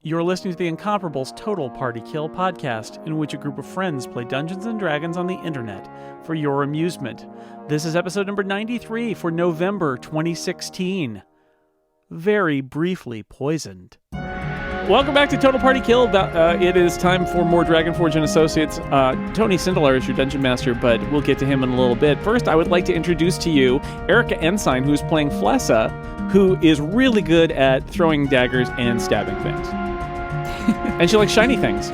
You're listening to the Incomparables Total Party Kill podcast, in which a group of friends play Dungeons & Dragons on the internet for your amusement. This is episode number 93 for November 2016. Very briefly poisoned. Welcome back to Total Party Kill. It is time for more Dragonforge and Associates. Tony Sindelar is your Dungeon Master, but we'll get to him in a little bit. First, I would like to introduce to you Erica Ensign, who's playing Flessa, who is really good at throwing daggers and stabbing things. And she likes shiny things.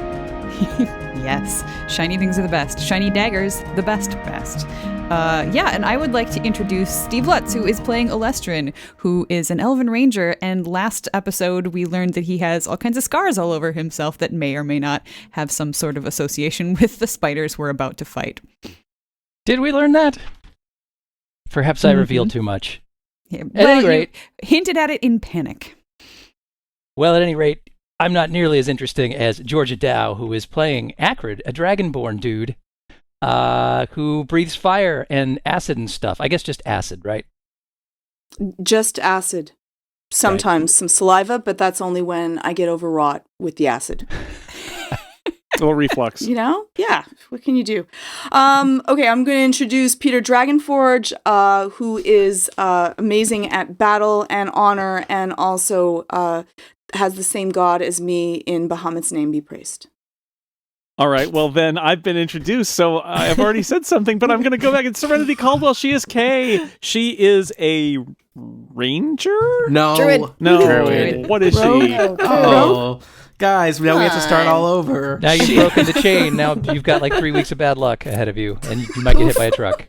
Yes, shiny things are the best. Shiny daggers, the best. And I would like to introduce Steve Lutz, who is playing Olestrin, who is an Elven Ranger, and last episode we learned that he has all kinds of scars all over himself that may or may not have some sort of association with the spiders we're about to fight. Did we learn that? Perhaps I revealed too much. Yeah, at any rate, hinted at it in panic. Well, at any rate, I'm not nearly as interesting as Georgia Dow, who is playing Acrid, a Dragonborn dude, who breathes fire and acid and stuff. I guess just acid, right? Just acid. Sometimes some saliva, but that's only when I get overwrought with the acid. A little reflux. You know? Yeah. What can you do? Okay, I'm going to introduce Peter Dragonforge, who is amazing at battle and honor, and also has the same god as me in Bahamut's name be praised. All right, well then I've been introduced, so I've already said something, but I'm going to go back. It's Serenity Caldwell. She is Kay. She is a ranger? No. Druid. No. Druid. What is she? Oh, guys, now we have to start all over. Now you've broken the chain. Now you've got like 3 weeks of bad luck ahead of you, and you might get hit by a truck.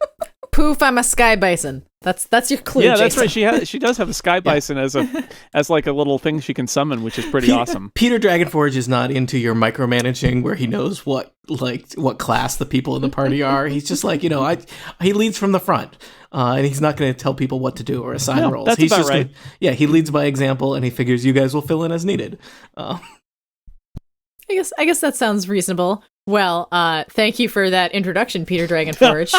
Poof, I'm a sky bison. That's your clue. Yeah, that's Jason. right. She does have a sky bison as like a little thing she can summon, which is pretty awesome. Peter Dragonforge is not into your micromanaging where he knows what class the people in the party are. He's just like, he leads from the front. And he's not going to tell people what to do or assign roles. That's He's about just right. He leads by example, and he figures you guys will fill in as needed. I guess that sounds reasonable. Well, thank you for that introduction, Peter Dragonforge.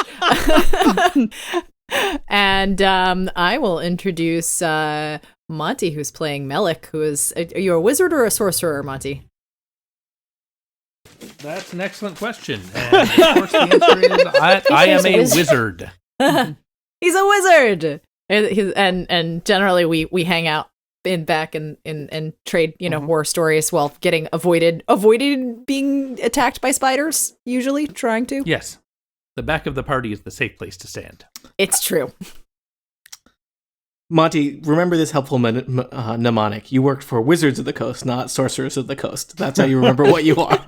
And I will introduce Monty, who's playing Melik, who is... Are you a wizard or a sorcerer, Monty? That's an excellent question. And of course, the answer is I am a wizard. He's a wizard! And generally we hang out back and trade, war stories while getting avoided being attacked by spiders, usually trying to. Yes. The back of the party is the safe place to stand. It's true. Monty, remember this helpful mnemonic. You worked for Wizards of the Coast, not Sorcerers of the Coast. That's how you remember what you are.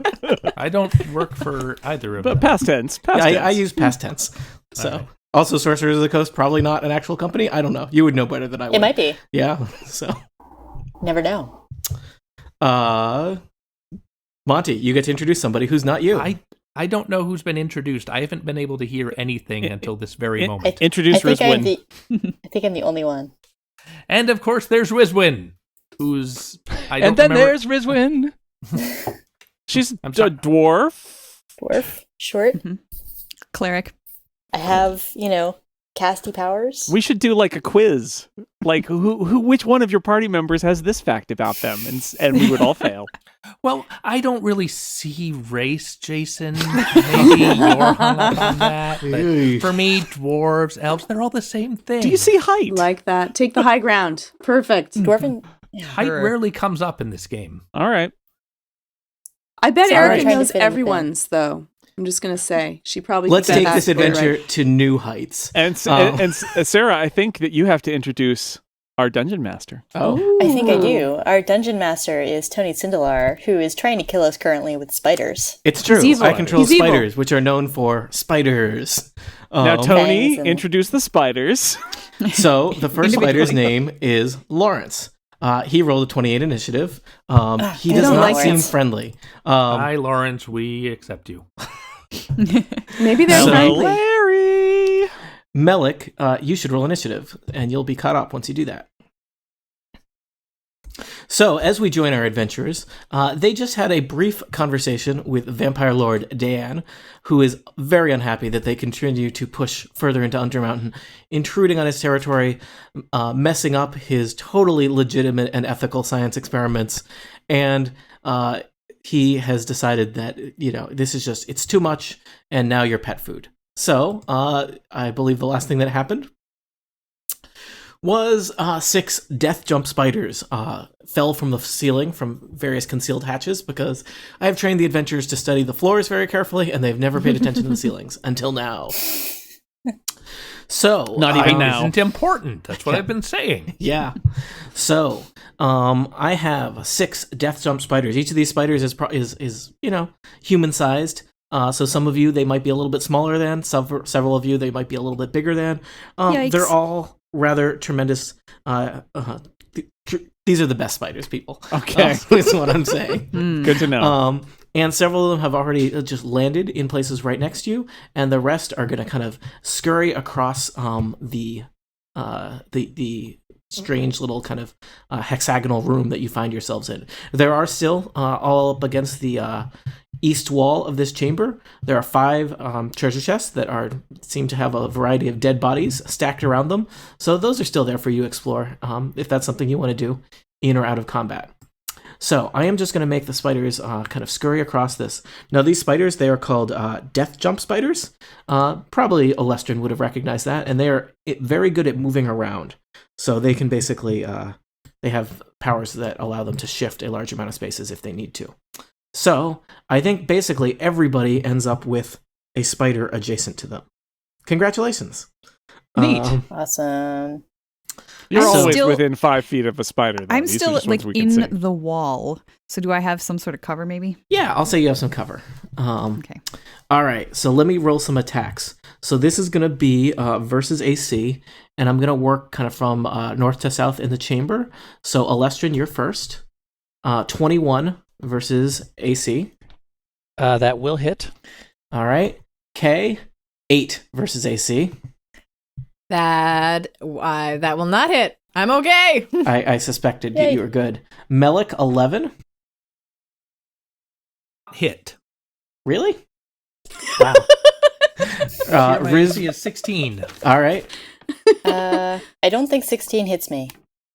I don't work for either of them. But past tense. I use past tense. So, right. Also, Sorcerers of the Coast, probably not an actual company. I don't know. You would know better than I would. It might be. Yeah, so. Never know. Monty, you get to introduce somebody who's not you. I don't know who's been introduced. I haven't been able to hear anything until this very moment. Introduce Rizwin. I think I'm the only one. And of course, there's Rizwin, who's... There's Rizwin. She's a dwarf. Dwarf, short. Mm-hmm. Cleric. I have, casty powers. We should do like a quiz. Like which one of your party members has this fact about them? And we would all fail. Well, I don't really see race, Jason. Maybe you're hung up on that. But for me, dwarves, elves, they're all the same thing. Do you see height? Like that. Take the high ground. Perfect. Dwarven. Height rarely comes up in this game. All right. I bet Sorry. Erica Trying to knows fit in everyone's, though. I'm just going to say. She probably Let's could get take that this story adventure right. to new heights. And Sarah, I think that you have to introduce our Dungeon Master. Oh. I think I do. Our dungeon master is Tony Sindelar, who is trying to kill us currently with spiders. It's true. He's evil. I control He's spiders, which are known for spiders. Now, Tony, and- introduce the spiders. So the first spider's name is Lawrence. He rolled a 28 initiative. He does don't not like seem it. friendly. Hi, Lawrence. We accept you. Maybe they're So- friendly. Larry. Melik, you should roll initiative, and you'll be caught up once you do that. So, as we join our adventurers, they just had a brief conversation with Vampire Lord Dan, who is very unhappy that they continue to push further into Undermountain, intruding on his territory, messing up his totally legitimate and ethical science experiments, and he has decided that, this is just, it's too much, and now you're pet food. So, I believe the last thing that happened was 6 death jump spiders fell from the ceiling from various concealed hatches, because I have trained the adventurers to study the floors very carefully, and they've never paid attention to the ceilings until now. So Not even now. Isn't important. That's what I've been saying. Yeah. So I have 6 death jump spiders. Each of these spiders is human sized. So some of you, they might be a little bit smaller than. Several of you, they might be a little bit bigger than. They're all rather tremendous. These are the best spiders, people. Okay. Is what I'm saying. Good to know. And several of them have already just landed in places right next to you, and the rest are going to kind of scurry across the strange little kind of hexagonal room that you find yourselves in. There are still all up against the east wall of this chamber. There are 5 treasure chests that seem to have a variety of dead bodies stacked around them. So those are still there for you to explore if that's something you want to do in or out of combat. So I am just going to make the spiders kind of scurry across this. Now these spiders, they are called death jump spiders. Probably Alestrin would have recognized that, and they are very good at moving around. So they can basically, they have powers that allow them to shift a large amount of spaces if they need to. So I think basically everybody ends up with a spider adjacent to them. Congratulations. Neat. Awesome. You're I'm always still- within 5 feet of a spider, though. I'm These are still just ones like we can see. in the wall. So do I have some sort of cover maybe? Yeah, I'll say you have some cover. Okay. All right, so let me roll some attacks. So this is going to be versus AC, and I'm going to work kind of from north to south in the chamber. So Alestrin, you're first. 21 versus AC. That will hit. All right. K, 8 versus AC. That will not hit. I'm okay. I suspected Yay. you were good. Melik, 11. Hit. Really? Wow. My Riz, AC is 16. all right. I don't think 16 hits me.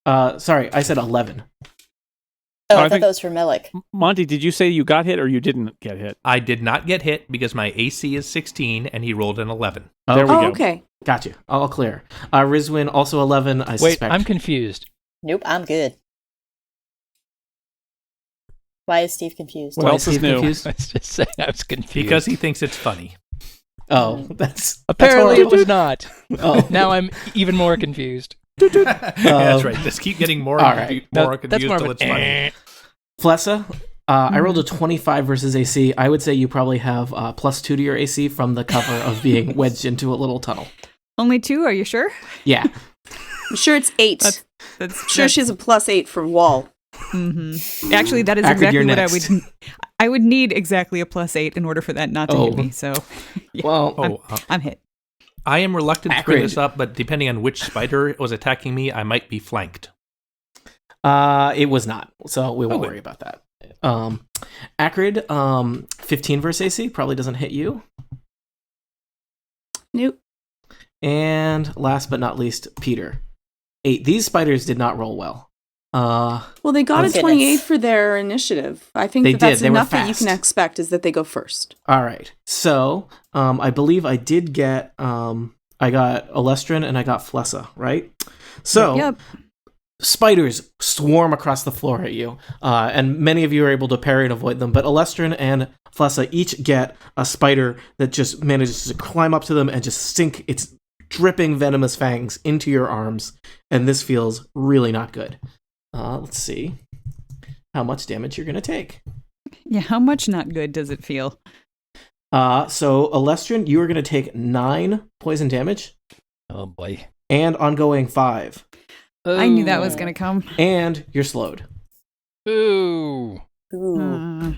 Sorry, I said 11. Oh, I I thought think- that was for Melik. Monty, did you say you got hit or you didn't get hit? I did not get hit because my AC is 16 and he rolled an 11. There we Oh, go. okay. Got you. All clear. Rizwin, also 11, I Wait, suspect. I'm confused. Nope, I'm good. Why is Steve confused? What Why else is Steve new? confused? I was just saying I was confused. Because he thinks it's funny. Oh, that's apparently it horrible. was not. Oh. Now I'm even more confused. Yeah, that's right. Just keep getting more, all right. more That's confused more till of it's an funny. Flessa, I rolled a 25 versus AC. I would say you probably have +2 to your AC from the cover of being wedged into a little tunnel. Only 2, are you sure? Yeah. I'm sure it's 8. That's I'm sure she has a +8 for wall. Actually, that is Akrid, exactly you're what next. I would need exactly a +8 in order for that not to hit me. So Well, Oh, I'm hit. I am reluctant to bring Akrid. this up, but depending on which spider was attacking me, I might be flanked. it was not, so we won't Okay. worry about that. Akrid, 15 versus AC probably doesn't hit you. Nope. And last but not least, Peter, 8. These spiders did not roll well. Well, they got Oh, a goodness. 28 for their initiative. I think They that's did. They were enough that you can fast. expect is that they go first. All right. So, I believe I did get, I got Alestrin and I got Flessa, right? So, Yep. spiders swarm across the floor at you, and many of you are able to parry and avoid them, but Alestrin and Flessa each get a spider that just manages to climb up to them and just sink its dripping venomous fangs into your arms, and this feels really not good. Let's see how much damage you're going to take. Yeah, how much not good does it feel? So, Alestrin, you are going to take 9 poison damage Oh boy. and ongoing 5, I knew that was going to come. and you're slowed. Ooh. Ooh.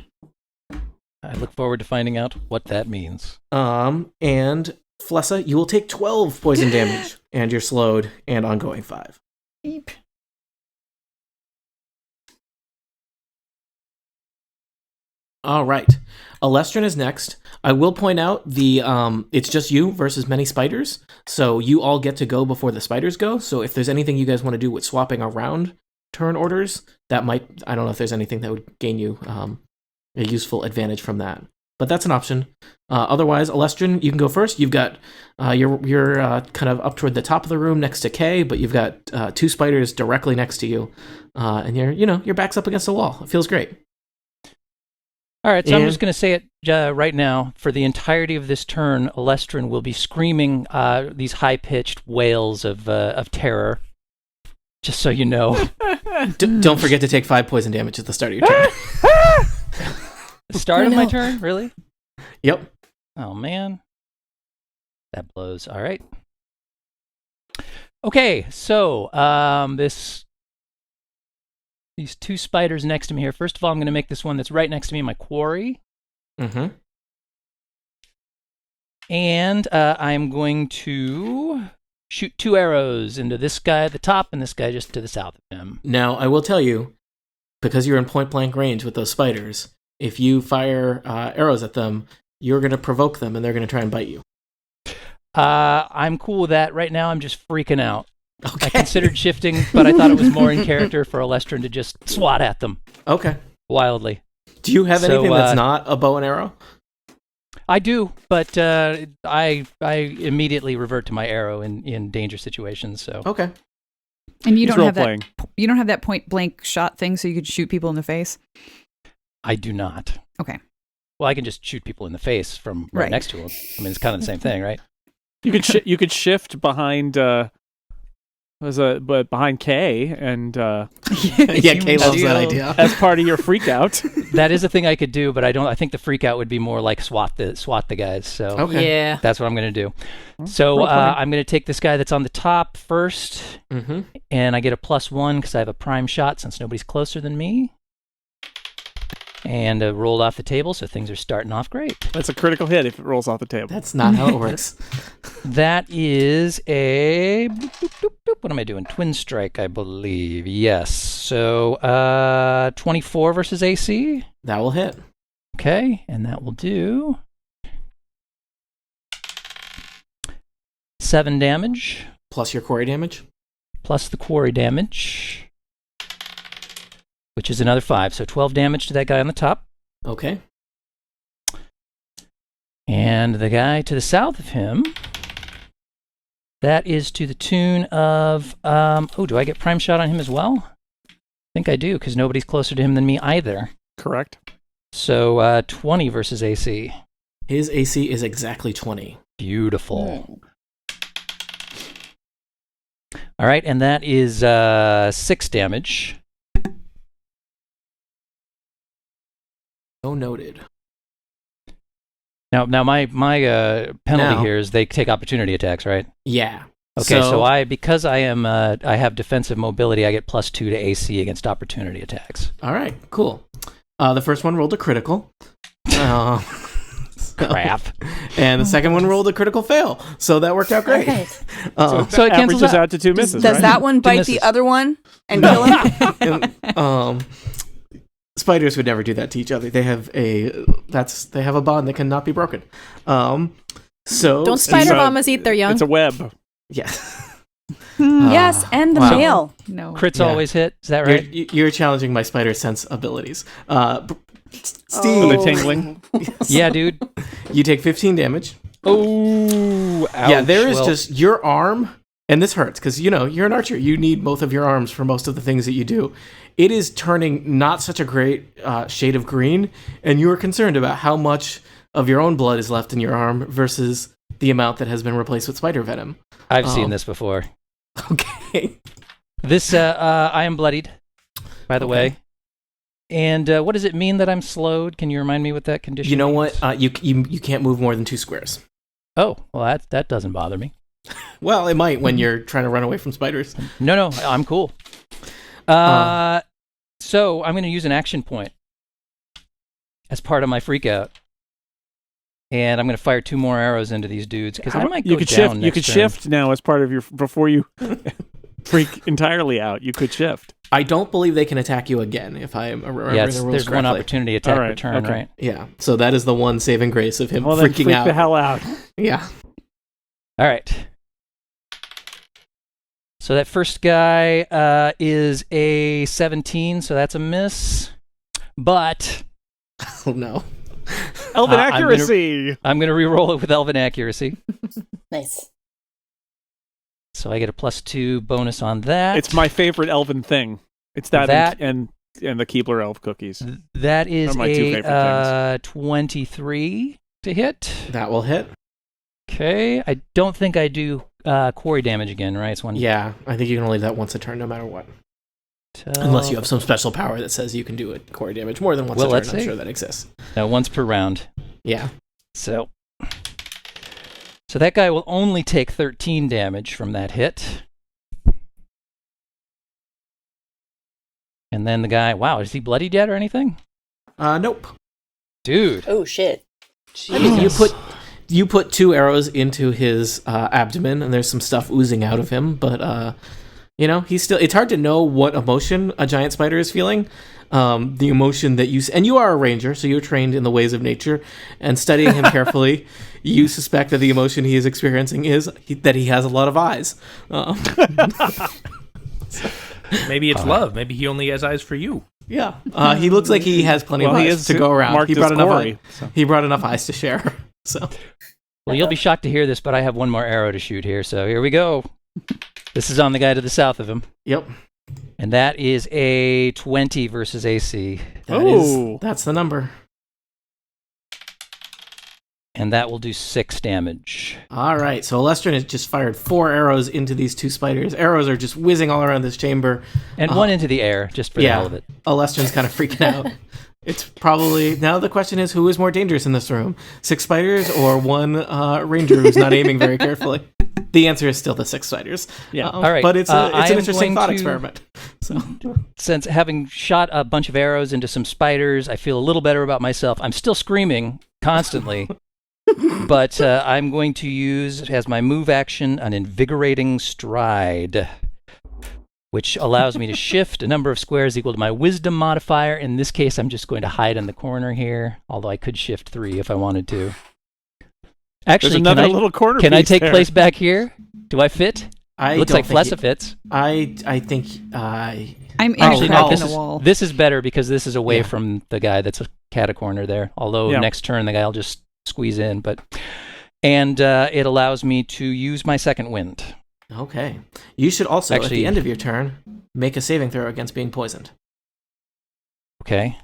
I look forward to finding out what that means. And Flessa, you will take 12 poison damage, and you're slowed and ongoing 5. Beep. All right. Alestrin is next. I will point out it's just you versus many spiders, so you all get to go before the spiders go. So if there's anything you guys want to do with swapping around turn orders, I don't know if there's anything that would gain you a useful advantage from that. But that's an option. Otherwise, Alestrin, you can go first. You've got you're kind of up toward the top of the room next to Kay, but you've got 2 spiders directly next to you, and your back's up against the wall. It feels great. All right, so I'm just going to say it right now. For the entirety of this turn, Alestrin will be screaming these high-pitched wails of terror, just so you know. Don't forget to take 5 poison damage at the start of your turn. The start of my turn? Really? Yep. Oh, man. That blows. All right. Okay, so these 2 spiders next to me here. First of all, I'm going to make this one that's right next to me my quarry. Mm-hmm. And I'm going to shoot 2 arrows into this guy at the top and this guy just to the south of him. Now, I will tell you, because you're in point-blank range with those spiders, if you fire arrows at them, you're going to provoke them and they're going to try and bite you. I'm cool with that. Right now, I'm just freaking out. Okay. I considered shifting, but I thought it was more in character for Alestrin to just swat at them. Okay. Wildly. Do you have anything that's not a bow and arrow? I do, but I immediately revert to my arrow in danger situations. So okay. And you don't have that point blank shot thing, so you could shoot people in the face. I do not. Okay. Well, I can just shoot people in the face from right next to them. I mean, it's kind of the same thing, right? You could shift behind behind Kay and yeah, Kay loves that idea as part of your freak out. That is a thing I could do, but I think the freak out would be more like swat the guys. So okay. Yeah, that's what I'm going to do. So I'm going to take this guy that's on the top first, and I get a +1 because I have a prime shot since nobody's closer than me. And rolled off the table, so things are starting off great. That's a critical hit if it rolls off the table. That's not how it works. That is a... What am I doing? Twin strike, I believe. Yes. So 24 versus AC. That will hit. Okay, and that will do 7 damage. Plus your quarry damage? Plus the quarry damage, which is another 5. So 12 damage to that guy on the top. Okay. And the guy to the south of him, that is to the tune of... do I get prime shot on him as well? I think I do, because nobody's closer to him than me either. Correct. So 20 versus AC. His AC is exactly 20. Beautiful. All right, and that is 6 damage. So noted. Now my penalty here is they take opportunity attacks, right? Yeah. Okay, so because I have defensive mobility, I get +2 to AC against opportunity attacks. All right, cool. The first one rolled a critical. Crap. And the second one rolled a critical fail, so that worked out great. Right. So it cancels out to 2 misses. Does right? that one bite the other one and kill him? Spiders would never do that to each other. They have a bond that cannot be broken. So don't spider mamas eat their young? It's a web. Yes. Yes, and the male. No. Crits always hit. Is that right? You're challenging my spider sense abilities. Steve, they're tingling. Yeah, dude. You take 15 damage. Oh, ouch. Yeah, there is just your arm, and this hurts because you're an archer. You need both of your arms for most of the things that you do. It is turning not such a great shade of green, and you are concerned about how much of your own blood is left in your arm versus the amount that has been replaced with spider venom. I've seen this before. Okay. This, I am bloodied, by the way. And what does it mean that I'm slowed? Can you remind me what that condition You know means? what? You can't move more than 2 squares. Oh, well, that doesn't bother me. Well, it might when you're trying to run away from spiders. No, I'm cool. So I'm going to use an action point as part of my freak out. And I'm going to fire 2 more arrows into these dudes because I might go down next You could turn. shift now as part of your before you. freak entirely out, you could shift. I don't believe they can attack you again, if I am remembering Yeah, the rules there's one correctly. opportunity attack All right, return, okay. right? Yeah, so that is the one saving grace of him Well, then freaking freak out. the hell out. Yeah. All right. So that first guy is a 17, so that's a miss. But Oh, no. Elven I'm gonna- accuracy. I'm going to re-roll it with Elven Accuracy. Nice. So I get a +2 bonus on that. It's my favorite elven thing. It's that, That- and the Keebler elf cookies. That is They're my two favorite a 23 to hit. That will hit. Okay. I don't think I do quarry damage again, right? It's one. Yeah, I think you can only do that once a turn, no matter what. Unless you have some special power that says you can do it core damage more than once Well, a let's turn. I'm see. sure that exists. No, once per round. Yeah. So that guy will only take 13 damage from that hit. And then the guy, wow, is he bloodied yet or anything? Nope. Dude. Oh shit. I mean, you put 2 arrows into his abdomen, and there's some stuff oozing out of him. But he's still. It's hard to know what emotion a giant spider is feeling. The emotion that and you are a ranger, so you're trained in the ways of nature. And studying him carefully, you suspect that the emotion he is experiencing is that he has a lot of eyes. Maybe it's love. Maybe he only has eyes for you. Yeah, he looks like he has plenty of Well, he eyes is to go around. marked He as brought enough. quarry, so. He brought enough eyes to share. So Well, you'll be shocked to hear this, but I have one more arrow to shoot here, so here we go. This is on the guy to the south of him. yep, And that is a 20 versus AC. that's the number. And that will do 6 damage. All right, so Alestrin has just fired 4 arrows into these 2 spiders. Arrows are just whizzing all around this chamber. And one into the air, just for the hell of it. Alestrin's kind of freaking out. It's probably now the question is who is more dangerous in this room, 6 spiders or one ranger who's not aiming very carefully. The answer is still the 6 spiders. Yeah. All right, but it's I an am interesting going thought to- experiment. So Since having shot a bunch of arrows into some spiders, I feel a little better about myself. I'm still screaming constantly. But I'm going to use, as my move action, an invigorating stride, which allows me to shift a number of squares equal to my wisdom modifier. In this case, I'm just going to hide in the corner here, although I could shift 3 if I wanted to. Actually, There's another little corner can I piece take there. place back here? Do I fit? Looks like don't think Flessa fits. I think I'm in Actually, a no, crack this in the is, wall. this is better because this is away Yeah. from the guy that's a cat a corner there. Although Yeah. next turn the guy will just squeeze in, and it allows me to use my second wind. Okay. You should also, at Actually- the end of your turn, make a saving throw against being poisoned. Okay.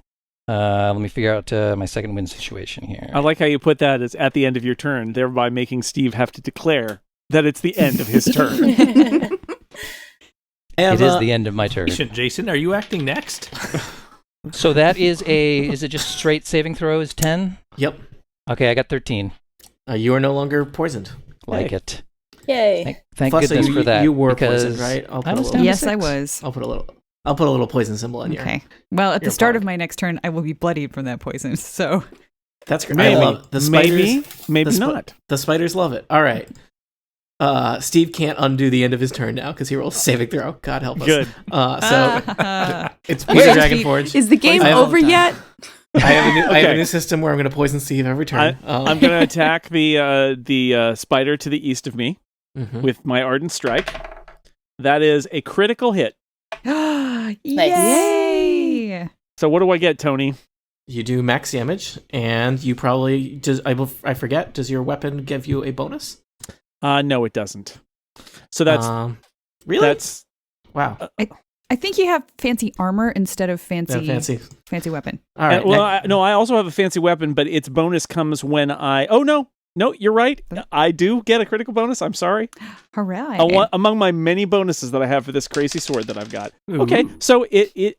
Let me figure out my second wind situation here. I like how you put that as at the end of your turn, thereby making Steve have to declare that it's the end of his turn. It Eva, is the end of my turn. Jason, are you acting next? So that is is it just straight saving throw is 10? Yep. Okay, I got 13. You are no longer poisoned. Like it. Yay. Thank Flessa, goodness for that. You were because poisoned, right? I'll put I a was little. down to Yes, I 6. was. I'll put a little poison symbol in here. Okay. Well, at the Your start part. of my next turn, I will be bloodied from that poison. So That's great. Maybe. I love the spiders. Maybe the not. The spiders love it. All right. Steve can't undo the end of his turn now because he rolled a saving throw. God help us. Good. So it's Wait, Peter Steve, Dragonforge. Is the game I have- over yet? I have a Okay. new system where I'm going to poison Steve every turn. I'm going to attack the spider to the east of me Mhm. with my Ardent Strike. That is a critical hit. Yay! So what do I get, Tony? You do max damage, and you probably I forget. Does your weapon give you a bonus? No, it doesn't. So that's really that's wow. I think you have fancy armor instead of Yeah, fancy fancy. weapon. All right. well, I also have a fancy weapon, but its bonus comes when I. Oh no, you're right. I do get a critical bonus. I'm sorry. Hooray! Among my many bonuses that I have for this crazy sword that I've got. Okay, so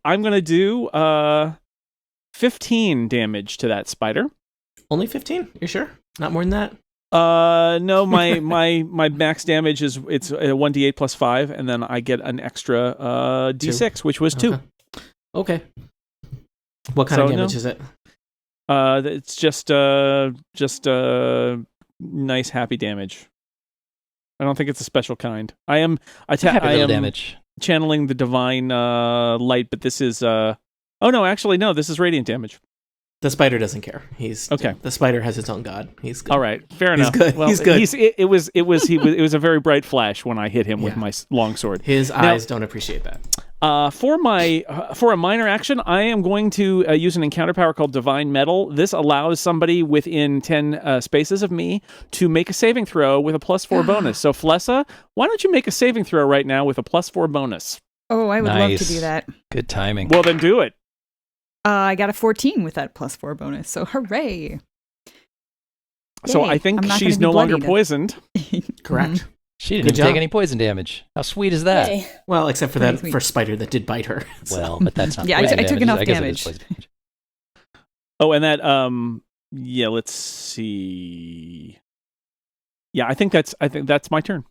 I'm gonna do 15 damage to that spider. Only 15? You sure? Not more than that? No, my max damage is it's 1d8 plus 5, and then I get an extra d6, which was 2. Okay. What kind of So, damage is it? It's just nice happy damage. I don't think it's a special kind. I am Happy little damage. channeling the divine light, but this is oh no, actually no, this is radiant damage. The spider doesn't care. He's okay. The spider has its own god. He's good. All right, fair enough. He's good. Well, he's good. It was a very bright flash when I hit him with my longsword. His eyes don't appreciate that. For a minor action, I am going to use an encounter power called Divine Metal. This allows somebody within 10 spaces of me to make a saving throw with a +4 bonus. So Flessa, why don't you make a saving throw right now with a +4 bonus? Oh, I would love to do that. Good timing. Well, then do it. I got a 14 with that +4 bonus, so hooray. So Yay. I think I'm not she's gonna no be longer bloodied. poisoned. Correct. She didn't Good even take job. any poison damage. How sweet is that? Yay. Well, except for Pretty that sweet. first spider that did bite her. So. Well, but that's not Yeah, poison I took damage. enough I guess it is damage. poison damage. Oh, and that yeah, let's see. Yeah, I think that's my turn.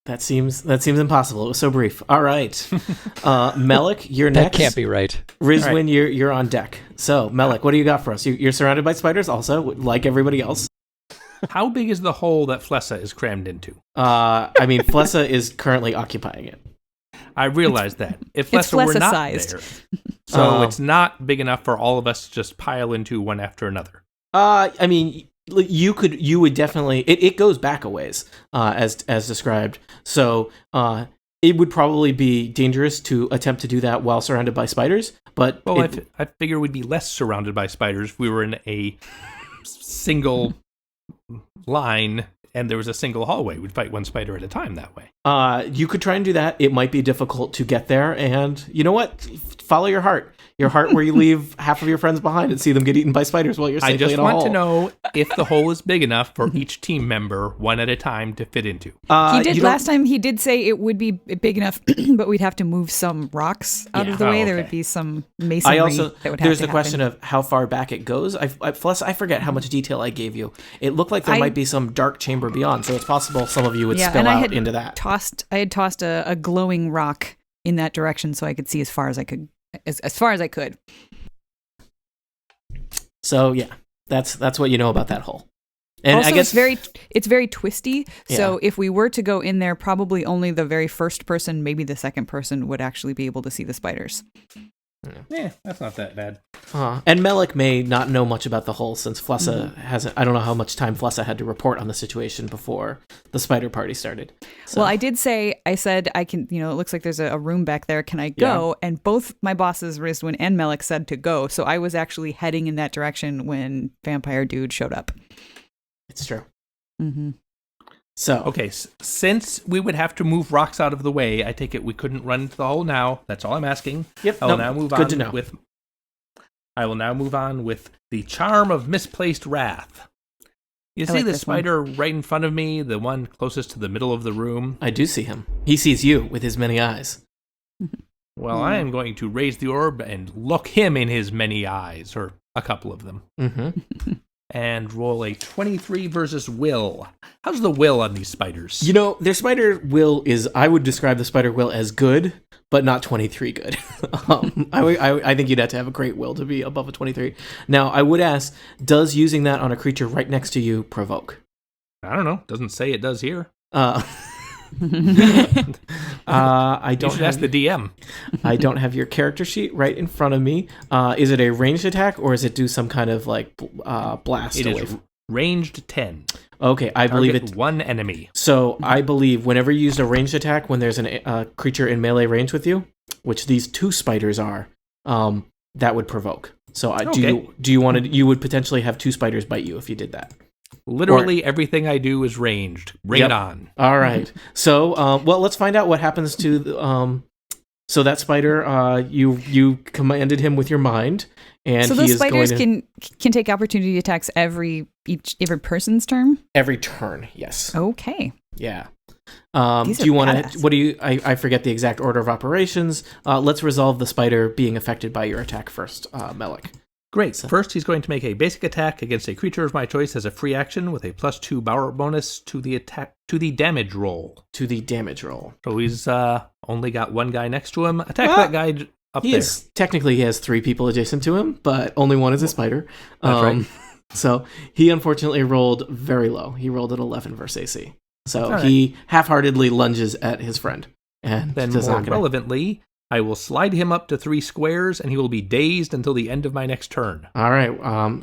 That seems impossible. It was so brief. All right, Melik, you're That next. can't be right. Rizwin, you're on deck. So Melik, what do you got for us? You're surrounded by spiders, also like everybody else. How big is the hole that Flessa is crammed into? I mean, Flessa is currently occupying it. I realize that. If it's Flessa were not Flessa-sized. there, so it's not big enough for all of us to just pile into one after another. I mean, you would definitely. It goes back a ways, as described. So, it would probably be dangerous to attempt to do that while surrounded by spiders. But Well, I figure we'd be less surrounded by spiders if we were in a single line and there was a single hallway. We'd fight one spider at a time that way. you could try and do that. It might be difficult to get there, and you know what? Follow your heart. Your heart, where you leave half of your friends behind and see them get eaten by spiders while you're safely I just in a want hole. to know if the hole is big enough for each team member, one at a time, to fit into. He did last time. He did say it would be big enough, but we'd have to move some rocks out of the way. There would be some masonry. I also that would have there's to the question happen. of how far back it goes. I forget how much detail I gave you. It looked like there might be some dark chamber beyond, so it's possible some of you would spill and I out had into that. I had tossed a glowing rock in that direction so I could see as far as I could, as far as I could. So yeah, that's what you know about that hole. And also, I guess it's very twisty. So Yeah. if we were to go in there, probably only the very first person, maybe the second person, would actually be able to see the spiders. Yeah, that's not that bad. And Melik may not know much about the hole since Flessa hasn't. I don't know how much time Flessa had to report on the situation before the spider party started. So. Well, I said I can, it looks like there's a room back there. Can I go? Yeah. And both my bosses, Rizwin and Melik, said to go. So I was actually heading in that direction when Vampire Dude showed up. It's true. Mm-hmm. So Okay, since we would have to move rocks out of the way, I take it we couldn't run into the hole now. That's all I'm asking. Yep. I will now move good on to know. I will now move on with the charm of misplaced wrath. You see like the this one. spider right in front of me, the one closest to the middle of the room? I do see him. He sees you with his many eyes. Well, I am going to raise the orb and look him in his many eyes, or a couple of them, Mm-hmm. and roll a 23 versus will. How's the will on these spiders? Their spider will is. I would describe the spider will as good, but not 23 good. I think you'd have to have a great will to be above a 23. Now, I would ask, does using that on a creature right next to you provoke? I don't know. Doesn't say it does here. I You don't should ask the DM. I don't have your character sheet right in front of me. Is it a ranged attack or is it do some kind of like blast? It away is ranged 10. Okay, I believe Target it. one enemy. So I believe whenever you use a ranged attack, when there's a creature in melee range with you, which these two spiders are, that would provoke. So Okay. do you want to? You would potentially have two spiders bite you if you did that. Literally everything I do is ranged. Bring it Yep. on. All right. So let's find out what happens to the, so that spider. You commanded him with your mind, and So he those is spiders going to can take opportunity attacks every person's turn. every turn. Yes. Okay. Yeah. These Do are you want badass. to? What do you? I forget the exact order of operations. Let's resolve the spider being affected by your attack first, Melik. Great. First, he's going to make a basic attack against a creature of my choice as a free action with a +2 power bonus to the damage roll. To the damage roll. So he's only got one guy next to him. Attack that guy up there. Technically he has three people adjacent to him, but only one is a spider. That's right. So he unfortunately rolled very low. He rolled an 11 versus AC. So All he half-heartedly lunges at his friend. And Then does more not gonna- relevantly, I will slide him up to 3 squares, and he will be dazed until the end of my next turn. All right.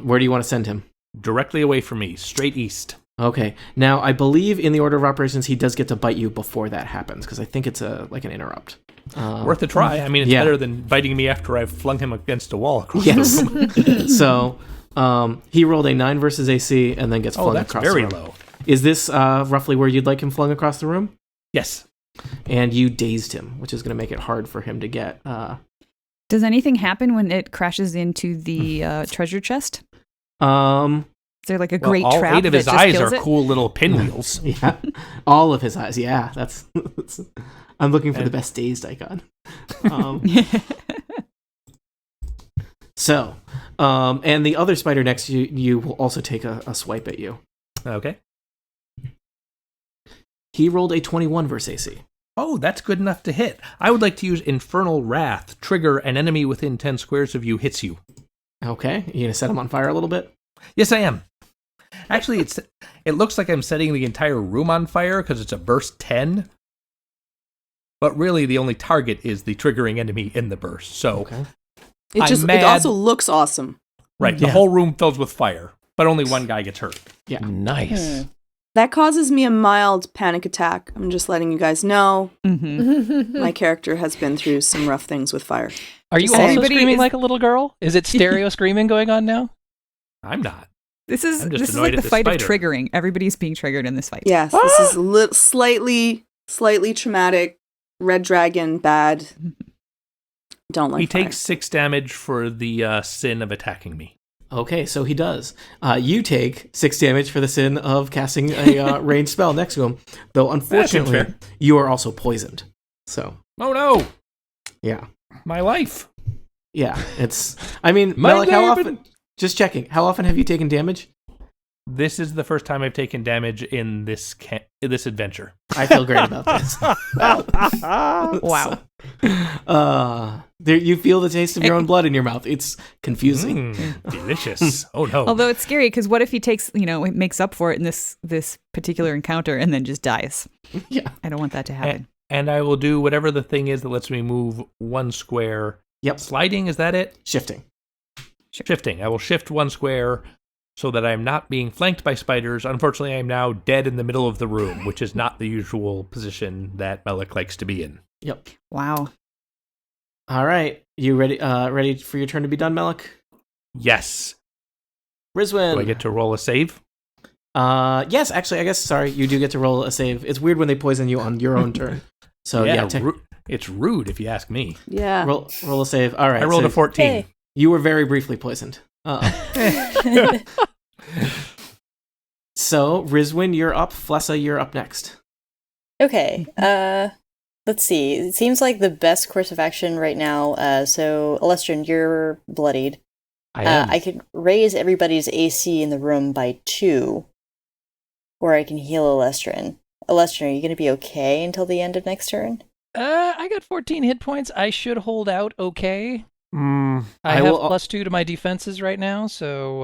Where do you want to send him? Directly away from me, straight east. Okay. Now, I believe in the order of operations, he does get to bite you before that happens, because I think it's like an interrupt. Worth a try. I mean, it's yeah. better than biting me after I've flung him against a wall across Yes. the room. So he rolled a 9 versus AC and then gets flung that's across very the room. low. Is this roughly where you'd like him flung across the room? Yes. And you dazed him, which is going to make it hard for him to get. Does anything happen when it crashes into the treasure chest? Um, Is there like a great all trap 8 of that his just eyes kills are it? cool little pinwheels. yeah, all of his eyes. Yeah, that's. I'm looking for the And- best dazed icon. So, and the other spider next to you will also take a swipe at you. Okay. He rolled a 21 versus AC. Oh, that's good enough to hit. I would like to use Infernal Wrath. Trigger, an enemy within 10 squares of you hits you. Okay, you gonna set him on fire a little bit? Yes, I am. Actually, it looks like I'm setting the entire room on fire because it's a burst 10. But really, the only target is the triggering enemy in the burst. So, Okay. It also looks awesome. right, the Yeah. whole room fills with fire, but only one guy gets hurt. Yeah. Nice. That causes me a mild panic attack. I'm just letting you guys know. Mm-hmm. My character has been through some rough things with fire. Are you Just also everybody screaming is- like a little girl? Is it stereo screaming going on now? I'm not. This is I'm just this is annoyed like at the the fight of spider. triggering. Everybody's being triggered in this fight. Yes, this is slightly traumatic. Red dragon, bad. Don't like He fire. takes 6 damage for the sin of attacking me. Okay, so he does. You take 6 damage for the sin of casting a ranged spell next to him, though unfortunately fair. you are also poisoned. So Oh no! yeah, My life. yeah. It's. I mean, My Malik, how neighbor- often? Just checking. How often have you taken damage? This is the first time I've taken damage in this adventure. I feel great about this. Wow. There, you feel the taste of your own blood in your mouth. It's confusing. Delicious. Oh no. Although it's scary because what if he takes, it makes up for it in this particular encounter and then just dies? Yeah. I don't want that to happen. And I will do whatever the thing is that lets me move 1 square. Yep. Sliding, is that it? Shifting. Shifting. I will shift 1 square so that I am not being flanked by spiders. Unfortunately, I am now dead in the middle of the room, which is not the usual position that Melik likes to be in. Yep. Wow. All right. You ready? Ready for your turn to be done, Malik? Yes. Rizwin. Do I get to roll a save? Yes, actually, I guess. Sorry, you do get to roll a save. It's weird when they poison you on your own turn. So yeah, it's rude if you ask me. Yeah. roll a save. All right. I rolled so a 14. Hey. You were very briefly poisoned. So Rizwin, you're up. Flessa, you're up next. Okay. Let's see. It seems like the best course of action right now. So, Alestrin, you're bloodied. I am. I could raise everybody's AC in the room by 2, or I can heal Alestrin. Alestrin, are you going to be okay until the end of next turn? I got 14 hit points. I should hold out okay. I I have will- +2 to my defenses right now, so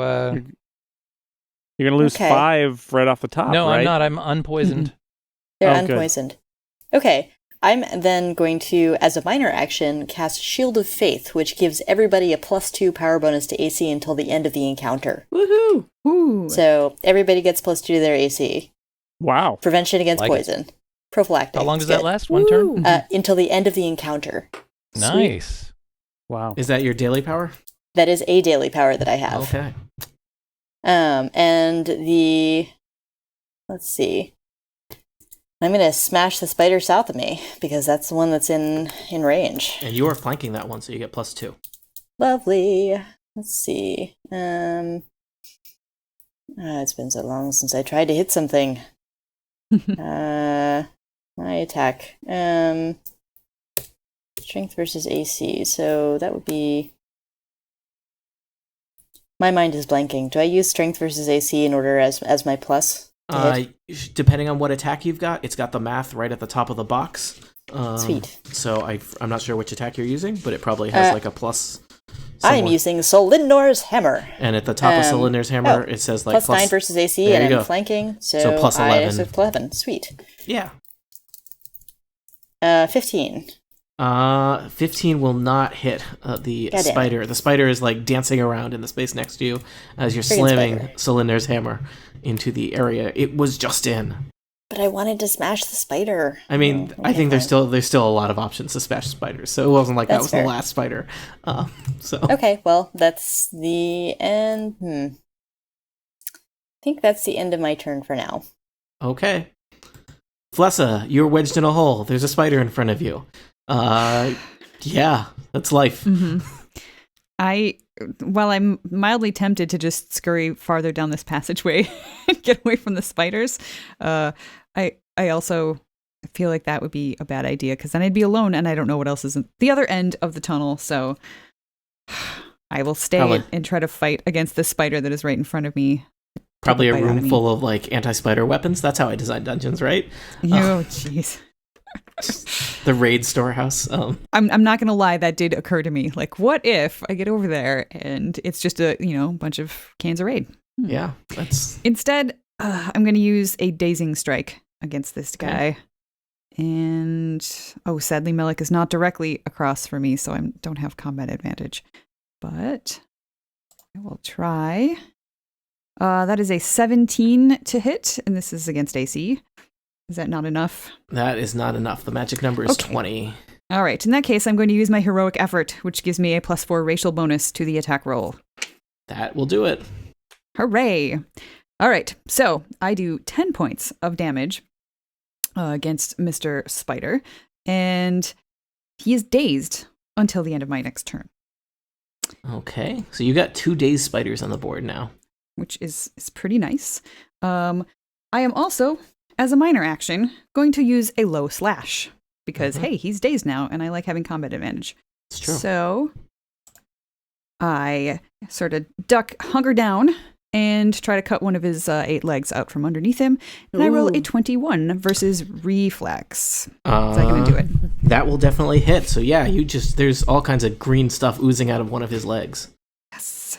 You're going to lose Okay. 5 right off the top, no, right? I'm not. I'm unpoisoned. They're Oh, good. unpoisoned. Okay. I'm then going to, as a minor action, cast Shield of Faith, which gives everybody a +2 power bonus to AC until the end of the encounter. Woohoo! Ooh. So everybody gets +2 to their AC. Wow. Prevention against Like it. poison. Prophylactic. How long does It's that good. last? One turn? Until the end of the encounter. Nice. Wow. Is that your daily power? That is a daily power that I have. Okay. And let's see. I'm gonna smash the spider south of me because that's the one that's in range. And you are flanking that one, so you get +2. Lovely. Let's see. It's been so long since I tried to hit something. My attack. Strength versus AC. So that would be. My mind is blanking. Do I use strength versus AC in order as my plus? To hit? Depending on what attack you've got, it's got the math right at the top of the box. Sweet. So I'm not sure which attack you're using, but it probably has like a plus I'm using Solinnor's Hammer. And at the top of Solinnor's Hammer, it says like +9 versus AC, there and you I'm go. flanking, so +11. I have 11. Sweet. Yeah. 15. 15 will not hit the God damn spider. The spider is like dancing around in the space next to you as you're Friggin' slamming spider. Solinnor's Hammer into the area it was just in. But I wanted to smash the spider. I mean, I think there's still a lot of options to smash spiders, so it wasn't like that That's was fair. the last spider. So Okay, well, that's the end. I think that's the end of my turn for now. okay, Flessa, you're wedged in a hole. There's a spider in front of you. Yeah, that's life. While I'm mildly tempted to just scurry farther down this passageway and get away from the spiders, I also feel like that would be a bad idea because then I'd be alone and I don't know what else is at the other end of the tunnel. So I will stay Probably. and try to fight against the spider that is right in front of me. Probably a Take a bite out of room me. full of like anti-spider weapons. That's how I design dungeons, right? Oh, jeez. The raid storehouse. I'm not gonna lie, that did occur to me. Like, what if I get over there and it's just a bunch of cans of Raid? Yeah, that's Instead, I'm gonna use a dazing strike against this guy. And sadly, Melik is not directly across from me, so I don't have combat advantage. But I will try. That is a 17 to hit, and this is against AC. Is that not enough? that is not enough. The magic number is Okay. 20. All right. In that case, I'm going to use my heroic effort, which gives me a +4 racial bonus to the attack roll. That will do it. Hooray! All right. So I do 10 points of damage against Mr. Spider, and he is dazed until the end of my next turn, Okay, so you got 2 dazed spiders on the board now. which is pretty nice. I am also, as a minor action, going to use a low slash because, hey, he's dazed now, and I like having combat advantage. It's true. So I sort of hunker down and try to cut one of his 8 legs out from underneath him. And I roll a 21 versus reflex. Is that going to do it? That will definitely hit. So yeah, there's all kinds of green stuff oozing out of one of his legs. Yes.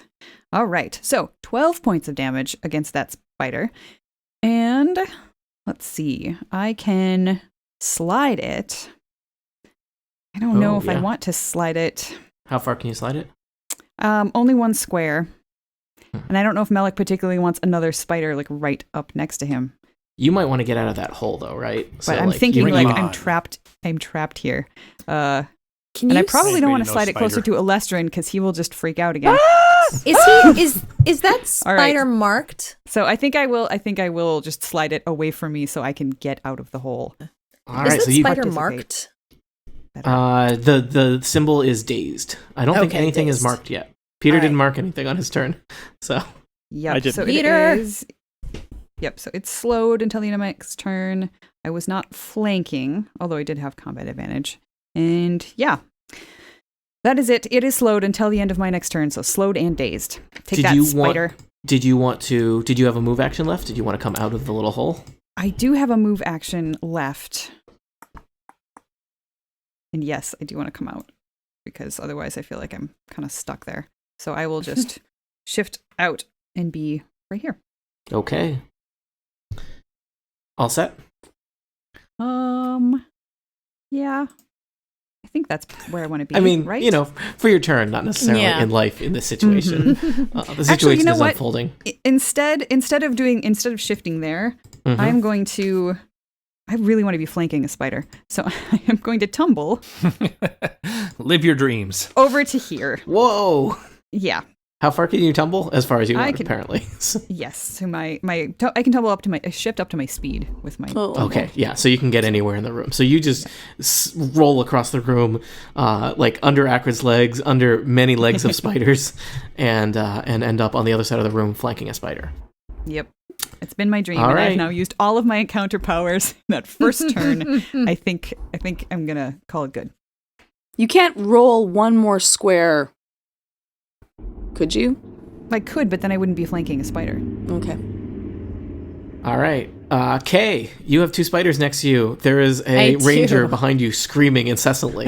All right. So 12 points of damage against that spider. And let's see. I can slide it. I don't know if I yeah. want to slide it. How far can you slide it? Only 1 square. And I don't know if Melik particularly wants another spider like right up next to him. You might want to get out of that hole though, right? But I'm thinking you- like Come I'm on. trapped here. Can And you I probably Maybe don't want to no slide it closer to spider. Alestrin because he will just freak out again. is that All right. spider marked? So I think I will just slide it away from me so I can get out of the hole. All Is right, that so you spider participate. marked? the symbol is dazed. I don't think Okay, anything is dazed. marked yet. Peter All didn't right. mark anything on his turn. So Yep. I didn't. So Peter! it is. Yep. So it's slowed until the end of my next turn. I was not flanking, although I did have combat advantage. And yeah, that is it. It is slowed until the end of my next turn. So slowed and dazed. Take Did that, you spider. did you have a move action left? Did you want to come out of the little hole? I do have a move action left. And yes, I do want to come out because otherwise I feel like I'm kind of stuck there. So I will just shift out and be right here. Okay. All set? Yeah. I think that's where I want to be. I mean, right? for your turn, not necessarily Yeah. in life in this situation. The situation Actually, you know is what? unfolding. Instead of shifting there, Mhm. I'm going to. I really want to be flanking a spider, so I am going to tumble Live your dreams. over to here. Whoa! Yeah. How far can you tumble? As far as you I want, can- apparently. Yes. So I can tumble up to shift up to my speed with my. Okay, yeah, so you can get anywhere in the room. So you just roll across the room, like under Akrid's legs, under many legs of spiders, and end up on the other side of the room flanking a spider. Yep. It's been my dream, All and right. I've now used all of my encounter powers in that first turn. I think I'm gonna call it good. You can't roll one more square. Could you? I could, but then I wouldn't be flanking a spider. Okay. All right, Kay, you have 2 spiders next to you. There is I a do. ranger behind you screaming incessantly.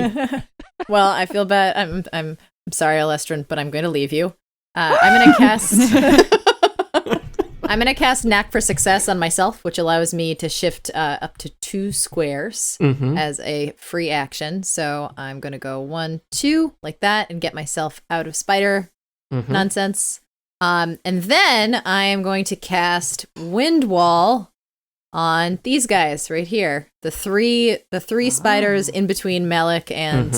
Well, I feel bad. I'm I'm sorry, Alestrin, but I'm going to leave you. I'm going to cast. I'm going to cast Knack for Success on myself, which allows me to shift up to 2 squares as a free action. So I'm going to go 1, 2 like that and get myself out of spider nonsense. And then I am going to cast Wind Wall on these guys right here. The three spiders in between Malik and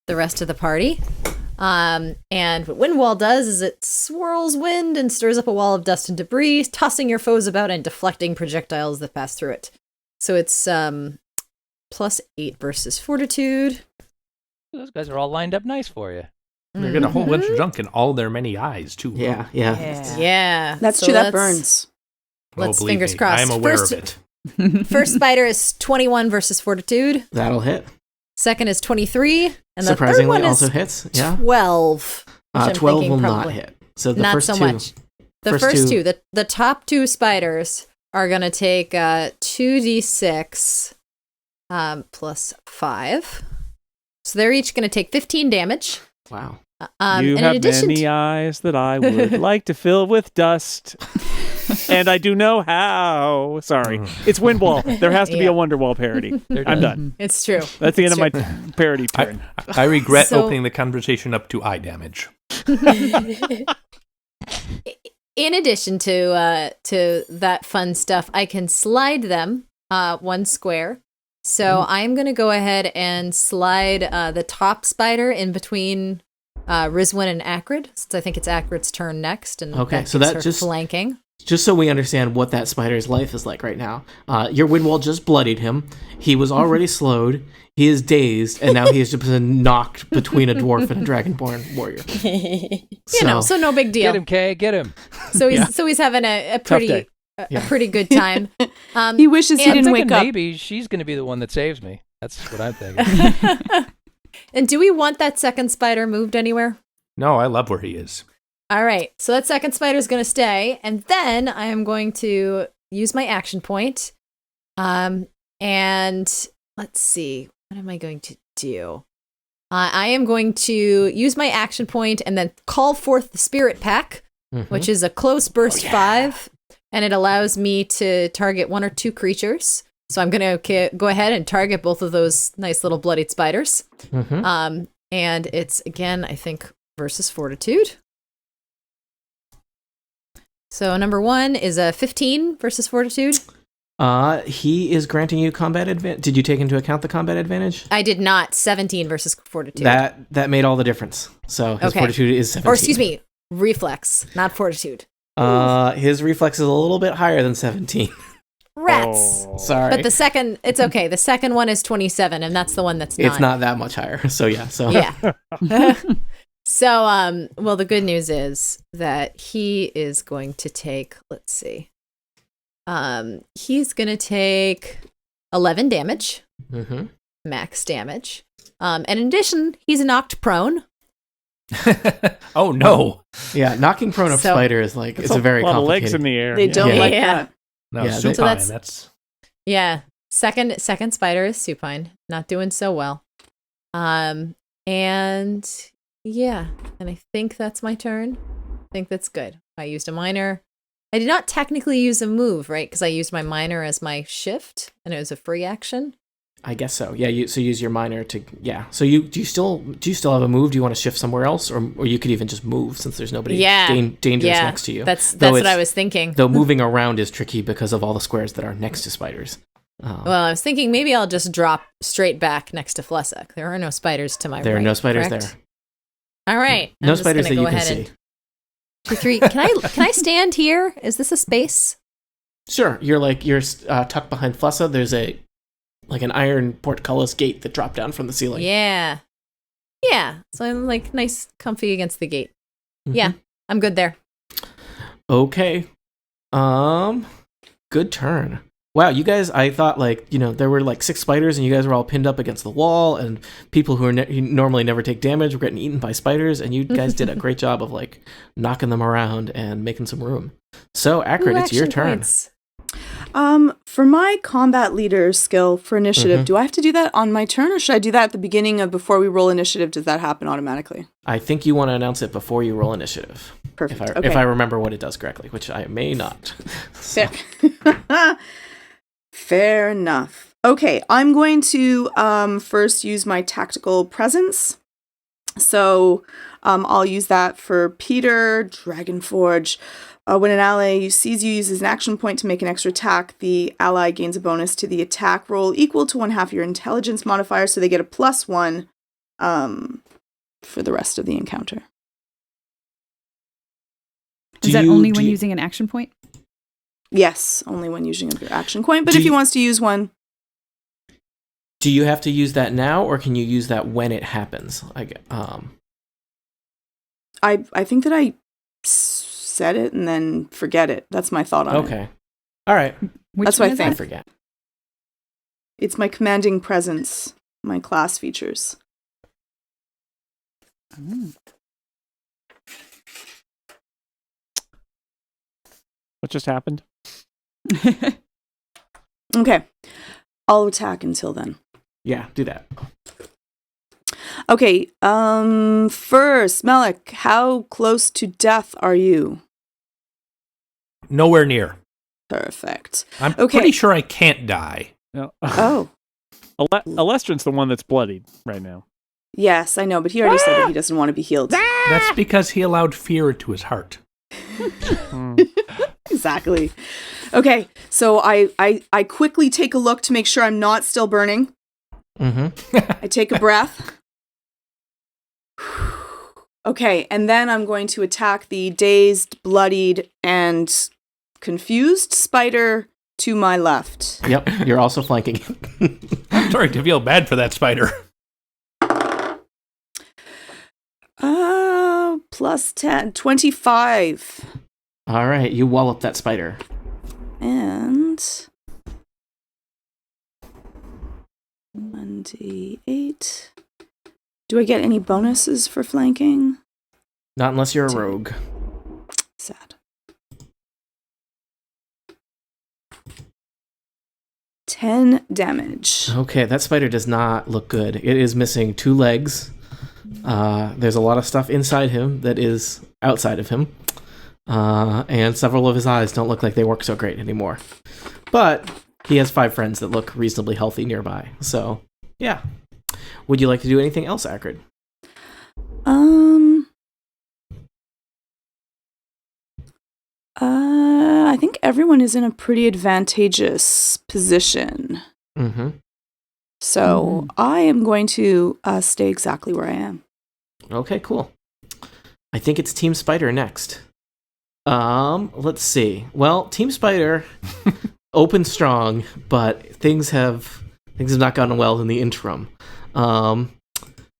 the rest of the party. And what Wind Wall does is it swirls wind and stirs up a wall of dust and debris, tossing your foes about and deflecting projectiles that pass through it. So it's +8 versus Fortitude. Those guys are all lined up nice for you. They're getting a whole bunch of junk in all their many eyes, too. Yeah. Yeah. That's true. That burns. Let's believe fingers me, crossed. I am aware of it. First spider is 21 versus Fortitude. That'll hit. Second is 23. And the third Surprisingly, one also is hits. Yeah. 12. which I'm 12 thinking will not probably- hit. So the Not first so two. much. The first two. The top 2 spiders are going to take 2d6 +5. So they're each going to take 15 damage. Wow. You and in have addition many eyes that I would like to fill with dust. And I do know how. Sorry. It's Wind Wall. There has to be a Wonderwall parody. I'm done. It's true. That's the end of my parody I, turn. I regret So- opening the conversation up to eye damage. In addition to that fun stuff, I can slide them 1 square. So I'm going to go ahead and slide the top spider in between Rizwin and Acrid, since I think it's Acrid's turn next. And Okay, that so gives that her just- flanking. Just so we understand what that spider's life is like right now. Your wind wall just bloodied him. He was already slowed. He is dazed, and now he has just been knocked between a dwarf and a dragonborn warrior. So no big deal. Get him, Kay. Get him. So he's having a pretty day. a pretty good time. He wishes he and didn't I'm wake thinking up. maybe she's going to be the one that saves me. That's what I'm thinking. And do we want that second spider moved anywhere? No, I love where he is. All right, so that second spider is going to stay, and then I am going to use my action point. And let's see, what am I going to do? I am going to use my action point and then call forth the Spirit Pack, which is a close burst 5, and it allows me to target 1 or 2 creatures. So I'm going to go ahead and target both of those nice little bloodied spiders. And it's, again, I think, versus Fortitude. So number 1 is a 15 versus Fortitude. He is granting you combat advantage. Did you take into account the combat advantage? I did not. 17 versus Fortitude. That made all the difference. So his Okay. fortitude is 17. Or excuse me, Reflex, not Fortitude. His reflex is a little bit higher than 17. Rats. Sorry. But the second, it's okay. The second one is 27, and that's the one that's not. It's not that much higher. So yeah. So Yeah. So, well, the good news is that he is going to take, let's see. He's going to take 11 damage, max damage. And in addition, he's knocked prone. Oh, no. Yeah, knocking prone a So- spider is like, it's a very lot of complicated. legs in the air. They don't Yeah. like Yeah. that. No, Yeah, supine. So that's- That's Yeah. Second spider is supine, not doing so well. And yeah, and I think that's my turn. I think that's good. I used a minor. I did not technically use a move, right? Because I used my minor as my shift, and it was a free action. I guess so. Yeah. So use your minor to. Yeah. So do you still have a move? Do you want to shift somewhere else, or you could even just move since there's nobody dangerous next to you. That's Though what it's- I was thinking. Though moving around is tricky because of all the squares that are next to spiders. Well, I was thinking maybe I'll just drop straight back next to Flessuck. There are no spiders to my right. There are no spiders correct? there. All right. No I'm just spiders gonna that you go can ahead see. and 2, 3. Can I stand here? Is this a space? Sure. You're tucked behind Flessa. There's an iron portcullis gate that dropped down from the ceiling. Yeah. Yeah. So I'm like nice, comfy against the gate. Yeah. I'm good there. Okay. Good turn. Wow, you guys, I thought there were 6 spiders and you guys were all pinned up against the wall and people who who normally never take damage were getting eaten by spiders and you guys did a great job of knocking them around and making some room. So, Acrid, it's your turn. Points. For my combat leader skill for initiative, do I have to do that on my turn, or should I do that at the beginning of before we roll initiative? Does that happen automatically? I think you want to announce it before you roll initiative. Perfect. If I remember what it does correctly, which I may not. Fair. Fair enough. Okay, I'm going to first use my tactical presence. So I'll use that for Peter, Dragonforge. When an ally sees you uses an action point to make an extra attack, the ally gains a bonus to the attack roll equal to 1/2 your intelligence modifier, so they get a +1 for the rest of the encounter. Is that only when using an action point? Yes, only when using your action point, but if he wants to use one... Do you have to use that now, or can you use that when it happens? I think that I said it and then forget it. That's my thought on it. Okay. All right. That's what I think. I forget. It's my commanding presence, my class features. What just happened? Okay. I'll attack until then. Yeah, do that. Okay, first, Melik, how close to death are you? Nowhere near. Perfect. I'm Okay. pretty sure I can't die. No. Oh, Alestrin's the one that's bloodied right now. yes, I know, but he already said that he doesn't want to be healed. That's because he allowed fear into his heart. Exactly. Okay, so I quickly take a look to make sure I'm not still burning. I take a breath. Okay, and then I'm going to attack the dazed, bloodied, and confused spider to my left. Yep, you're also flanking. I'm starting to feel bad for that spider. +10, 25. All right, you wallop that spider. And 1d8. Do I get any bonuses for flanking? Not unless you're a rogue. Sad. 10 damage. Okay, that spider does not look good. It is missing 2 legs. There's a lot of stuff inside him that is outside of him. And several of his eyes don't look like they work so great anymore. But he has 5 friends that look reasonably healthy nearby. So, yeah. Would you like to do anything else, Acrid? I think everyone is in a pretty advantageous position. So I am going to stay exactly where I am. Okay, cool. I think it's Team Spider next. Let's see. Well, Team Spider opened strong, but things have not gone well in the interim.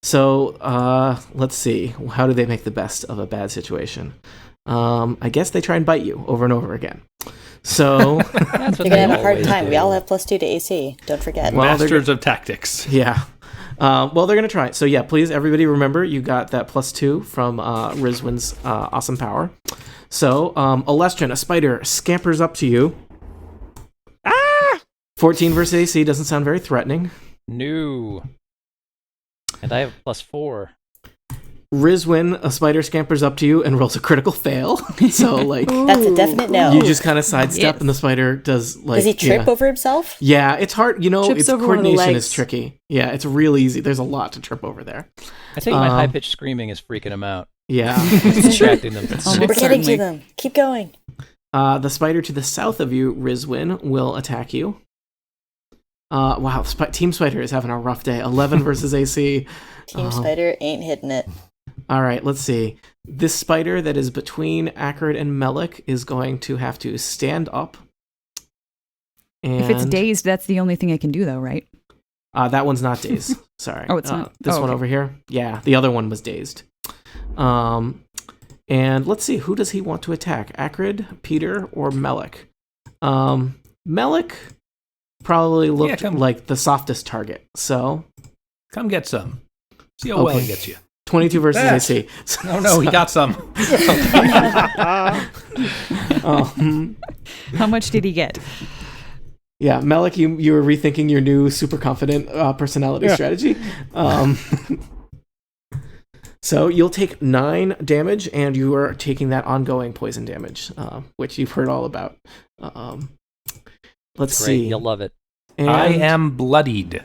So let's see. How do they make the best of a bad situation? I guess they try and bite you over and over again. So You're gonna have a hard time. We all have +2 to AC. Don't forget. Well, Masters of tactics. yeah. Well, they're gonna try it. So yeah, please, everybody, remember you got that +2 from Rizwin's awesome power. So Alestrin, a spider, scampers up to you. 14 versus AC doesn't sound very threatening. No. And I have +4. Rizwin, a spider, scampers up to you and rolls a critical fail. So, like... That's a definite no. You just kind of sidestep Yes. and the spider does, like... Does he trip over himself? Yeah, it's hard. You know, Trips its over one of the coordination legs. is tricky. Yeah, it's real easy. There's a lot to trip over there. I think my high-pitched screaming is freaking them out. Yeah. It's distracting them. Almost We're getting certainly. to them. Keep going. The spider to the south of you, Rizwin, will attack you. Wow, Team Spider is having a rough day. 11 versus AC. Team Spider ain't hitting it. All right, let's see. This spider that is between Acrid and Melik is going to have to stand up. And, If it's dazed, that's the only thing I can do, though, right? that one's not dazed. Sorry. Oh, it's not. This Oh, one okay. over here. Yeah, the other one was dazed. And let's see, who does he want to attack? Acrid, Peter, or Melik? Melik probably looked like the softest target. So Come get some. See how well Okay. he gets you. 22 versus Ah. AC. No, he got some. How much did he get? Yeah, Melik, you were rethinking your new super confident personality strategy. So you'll take 9 damage, and you are taking that ongoing poison damage, which you've heard all about. Let's see. You'll love it. And, I am bloodied.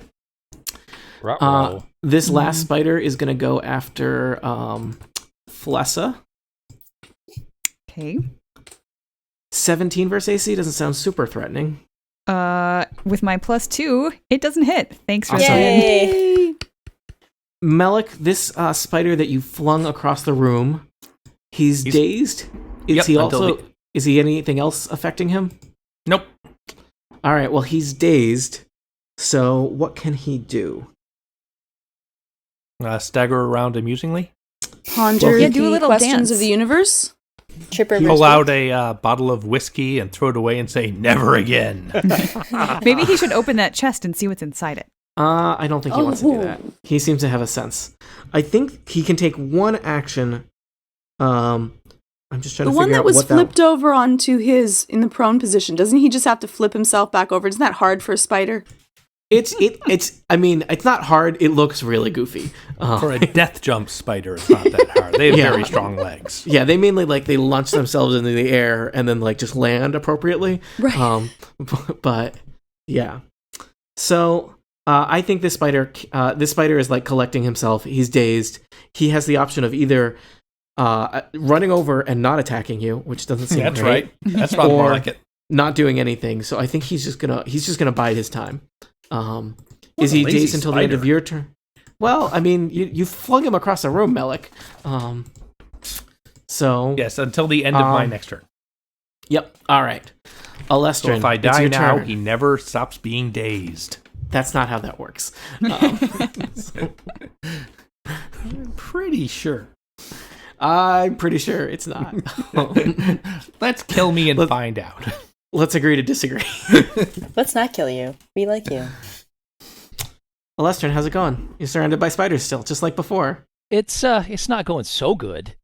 This last spider is going to go after Flessa. Okay. 17 versus AC doesn't sound super threatening. With my +2, it doesn't hit. Thanks, Awesome. Rosalind. Yay! Melik, this spider that you flung across the room, he's dazed. Is he anything else affecting him? Nope. All right, well, he's dazed. So what can he do? Stagger around amusingly. Ponder Yeah, do a the little questions dance. of the universe. Trip over Pull his out a bottle of whiskey and throw it away and say, never again. Maybe he should open that chest and see what's inside it. I don't think he wants to do that. He seems to have a sense. I think he can take one action. I'm just trying to figure out The one that was what flipped over onto his in the prone position. Doesn't he just have to flip himself back over? Isn't that hard for a spider? It's I mean, it's not hard. It looks really goofy. For a death jump spider, it's not that hard. They have very strong legs. Yeah, they mainly they launch themselves into the air and then just land appropriately. Right. But yeah. So I think this spider is collecting himself. He's dazed. He has the option of either running over and not attacking you, which doesn't seem That's great, right. That's probably more like it. not doing anything. So I think he's just gonna bide his time. Is he lazy dazed until the end of spider. your turn? Well, I mean, you flung him across the room, Melik. So Yes, until the end of my next turn. Yep. All right. Alestrin, So if I it's die your now, turn. he never stops being dazed. That's not how that works. Pretty sure. I'm pretty sure it's not. Let's kill me and find out. Let's agree to disagree. Let's not kill you. We like you. Alestrin, how's it going? You're surrounded by spiders still, just like before. It's not going so good,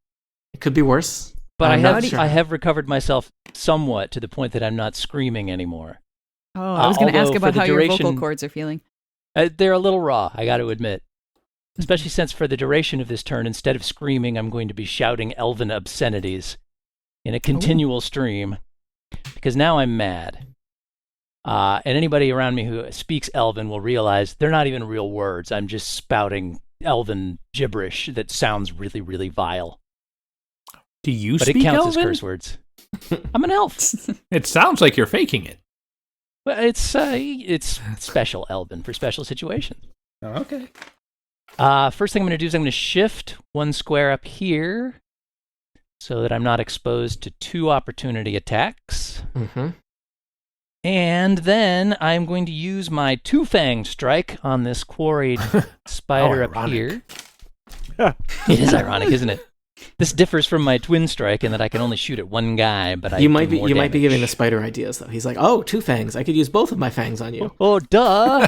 It could be worse. but I'm not sure. I have recovered myself somewhat to the point that I'm not screaming anymore. Oh, I was going to ask although about for the how your vocal duration- cords are feeling. They're a little raw, I got to admit. Especially since for the duration of this turn, instead of screaming, I'm going to be shouting elven obscenities in a continual stream, because now I'm mad. And anybody around me who speaks Elven will realize they're not even real words. I'm just spouting Elven gibberish that sounds really, really vile. Do you But speak it counts Elven? as curse words. I'm an elf. It sounds like you're faking it. Well, it's special Elven for special situations. Okay. First thing I'm going to do is I'm going to shift one square up here so that I'm not exposed to 2 opportunity attacks. Mm-hmm. And then I'm going to use my 2-fang strike on this quarried spider up ironic. here. It is ironic, isn't it? This differs from my twin strike in that I can only shoot at one guy, but You do might be more giving the damage. spider ideas though. He's like, oh, 2 fangs. I could use both of my fangs on you. Oh, duh!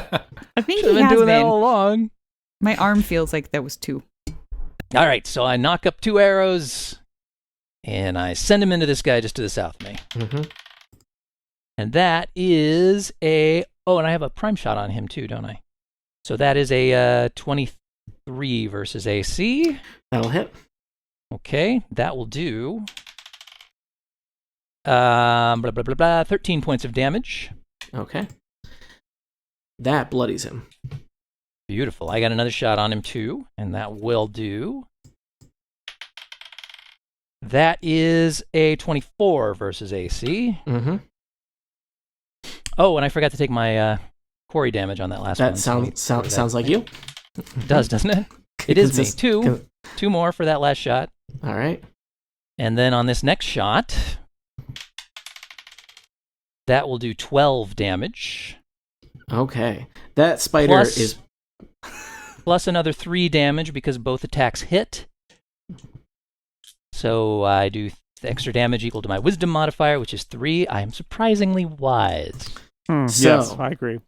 I think Should have he been has doing that been. all along. My arm feels like that was 2. All right, so I knock up 2 arrows, and I send him into this guy just to the south of me. Mm-hmm. And that is a... Oh, and I have a prime shot on him too, don't I? So that is a 23 versus AC. That'll hit. Okay, that will do... blah, blah, blah, blah, 13 points of damage. Okay. That bloodies him. Beautiful. I got another shot on him too, and that will do... That is a 24 versus AC. Mm-hmm. Oh, and I forgot to take my quarry damage on that last one. That so sounds like you. It does, doesn't it? It is me. Consist- 2 more for that last shot. All right. And then on this next shot, that will do 12 damage. Okay. That spider Plus- is Plus another 3 damage because both attacks hit. So I do extra damage equal to my wisdom modifier, which is 3. I am surprisingly wise. So- Yes, I agree.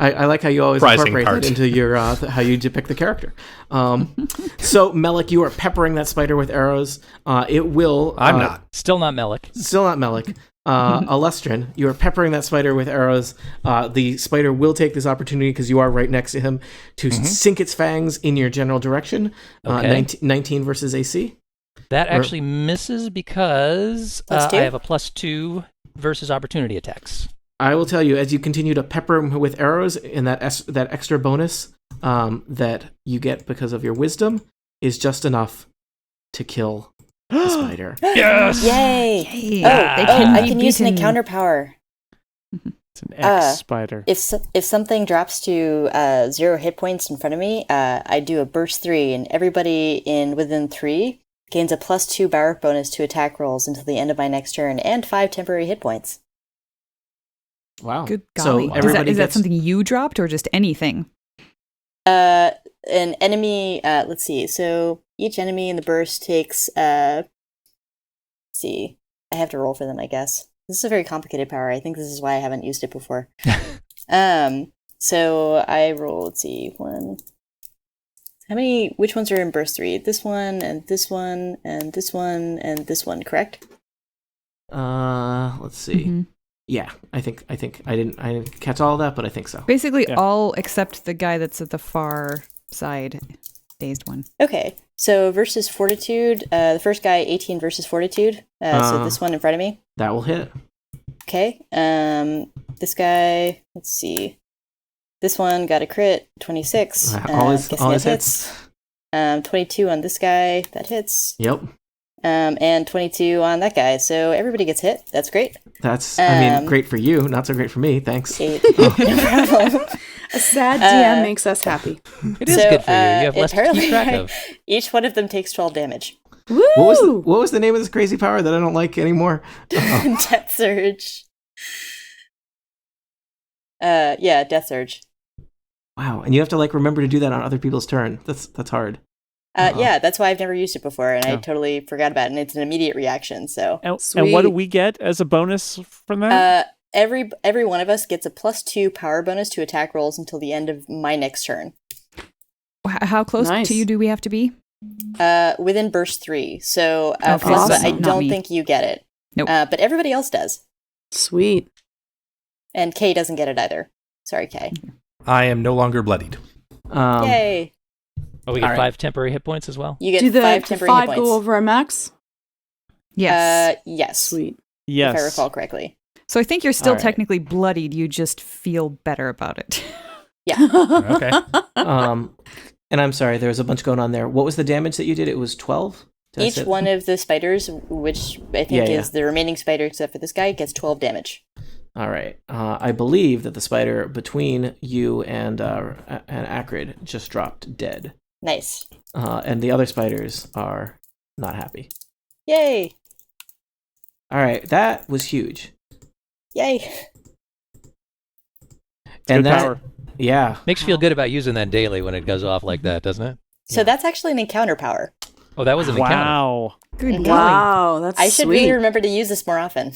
I like how you always Surprising incorporate part. that into your how you depict the character. So Melik, you are peppering that spider with arrows. It will. I'm not. Still not Melik. Still not Melik. Alestrin, you are peppering that spider with arrows. The spider will take this opportunity because you are right next to him to sink its fangs in your general direction. Okay. 19 versus AC. That actually misses because I +2? have a +2 versus opportunity attacks. I will tell you, as you continue to pepper him with arrows, and that extra bonus that you get because of your wisdom is just enough to kill the spider. Yes! Yay! Hey, I can use an encounter power. It's an X spider. If something drops to 0 hit points in front of me, I do a burst 3, and everybody within 3 gains a +2 barrack bonus to attack rolls until the end of my next turn, and 5 temporary hit points. Wow. Good golly. So everybody Is that gets- something you dropped or just anything? An enemy. Let's see. So each enemy in the burst takes. Let's see. I have to roll for them, I guess. This is a very complicated power. I think this is why I haven't used it before. So I roll. Let's see. Which ones are in burst 3? This one and this one and this one and this one. Correct? Let's see. Mhm. Yeah, I think I didn't catch all of that, but I think so. Basically, Yeah. all except the guy that's at the far side, dazed one. Okay. So versus fortitude. The first guy 18 versus fortitude. So this one in front of me. That will hit. Okay. This guy, let's see. This one got a crit, 26. Always guessing that hits. 22 on this guy, that hits. Yep. And 22 on that guy. So everybody gets hit. That's great. That's great for you, not so great for me. Thanks. 8. No problem. A sad DM makes us happy. It is good for you. You have less to keep track of. Each one of them takes 12 damage. Woo! What was the name of this crazy power that I don't like anymore? Death Surge. Yeah, Death Surge. Wow, and you have to remember to do that on other people's turn. That's hard. Yeah, that's why I've never used it before, and I Yeah. totally forgot about it, and it's an immediate reaction, so... And what Sweet. do we get as a bonus from that? Every one of us gets a +2 power bonus to attack rolls until the end of my next turn. How close Nice. to you do we have to be? Within burst 3. So Okay, Felissa, so I not don't me. think you get it. Nope. But everybody else does. Sweet. And Kay doesn't get it either. Sorry, Kay. I am no longer bloodied. Yay! Oh, we get All right. 5 temporary hit points as well? You get Do the 5 temporary 5 hit points. go over our max? Yes. Yes. Sweet. Yes. If I recall correctly. So I think you're still All right. technically bloodied. You just feel better about it. Okay. And I'm sorry, there was a bunch going on there. What was the damage that you did? It was 12? Did I Each say- one of the spiders, which I think Yeah, is the remaining spider except for this guy, gets 12 damage. All right. I believe that the spider between you and Acrid just dropped dead. Nice. And the other spiders are not happy. Yay! All right, that was huge. Yay! And Good that, power. yeah. Makes you feel good about using that daily when it goes off like that, doesn't it? So that's actually an encounter power. Oh, that was an encounter. Wow. Good golly. Wow, that's I should sweet. really remember to use this more often.